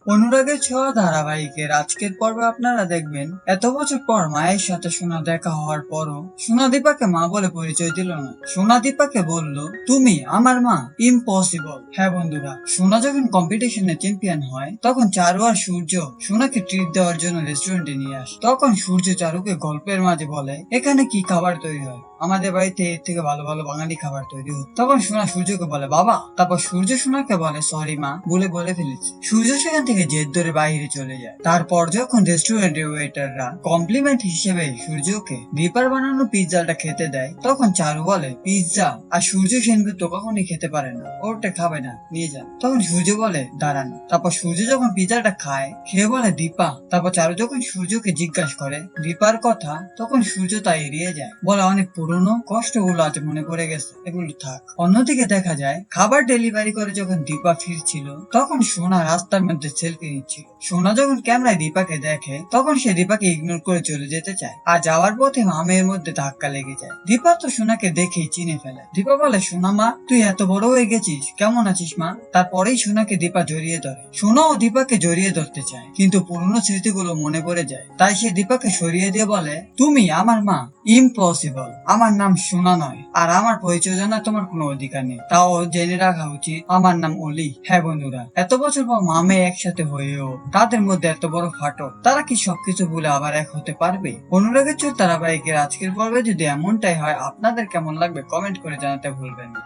অনুরাগের ছোঁয়া ধারাবাহিকের আজকের পর্বে আপনারা দেখবেন এত বছর পর মায়ের সাথে সোনা দেখা হওয়ার পরও সোনা দীপাকে মা বলে পরিচয় দিল না। সোনা দীপাকে বলল, তুমি আমার মা? ইম্পসিবল। হ্যাঁ বন্ধুরা, সোনা যখন কম্পিটিশনে চ্যাম্পিয়ন হয় তখন চারু আর সূর্য সোনাকে ট্রিট দেওয়ার জন্য রেস্টুরেন্টে নিয়ে আসে। তখন সূর্য চারুকে গল্পের মাঝে বলে, এখানে কি খাবার তৈরি হয়? আমাদের বাড়িতে এর থেকে ভালো ভালো বাঙালি খাবার তৈরি হয়। তখন সোনা সূর্যকে বলে, বাবা। তারপর সূর্য সোনাকে বলে, সরি মা, বলে ফেলেছি। সূর্য সেখান থেকে জেদ ধরে বাইরে চলে যায়। তারপর যখন রেস্টুরেন্টের ওয়েটাররা কমপ্লিমেন্ট হিসেবে সূর্যকে দীপার বানানো পিৎজাটা খেতে দেয়, তখন চারু বলে, পিৎজা? আর সূর্য সেনগুপ্ত কখনই খেতে পারে না, ওটা খাবে না, নিয়ে যান। তখন সূর্য বলে, দাঁড়ান। তারপর সূর্য যখন পিৎজাটা খায়, খেয়ে বলে, দীপা। তারপর চারু যখন সূর্যকে জিজ্ঞাসা করে দীপার কথা, তখন সূর্য তা এড়িয়ে যায়, বলে, অনেক পুরনো কষ্টগুলো আজ মনে পড়ে গেছে, এগুলো থাক। অন্যদিকে দেখা যায় খাবার ডেলিভারি করে যখন দীপা ফিরছিল, তখন সোনা রাস্তার মধ্যে সেলফি নিচ্ছিল। সোনা যখন ক্যামেরায় দীপাকে দেখে, তখন সে দীপাকে ইগনোর করে চলে যেতে চায়, আর যাওয়ার পথে মামের মধ্যে ধাক্কা লেগে যায়। দীপা তো সোনাকে দেখেই চিনে ফেলে। দীপা বলে, সোনা মা, তুই এত বড় হয়ে গেছিস, কেমন আছিস মা? তারপরেই সোনাকে দীপা জড়িয়ে ধরে। সোনাও দীপাকে জড়িয়ে ধরতে চায়, কিন্তু পুরনো স্মৃতিগুলো মনে পড়ে যায়, তাই সে দীপাকে সরিয়ে দিয়ে বলে, তুমি আমার মা? ইম্পসিবল। আমার নাম সোনা নয়, আর আমার পরিচয় জানার তোমার কোনো অধিকার নেই। তাও জেনে রাখা উচিত আমার নাম অলি। হ্যাঁ বন্ধুরা, এত বছর পর মামে একসাথে হয়েও তাদের মধ্যে এত বড় ফাটল, তারা কি সবকিছু ভুলে আবার এক হতে পারবে? অনুরাগের ছোঁয়া ধারাবাহিকের আজকের পর্বে যদি এমনটাই হয়, আপনাদের কেমন লাগবে কমেন্ট করে জানাতে ভুলবেন না।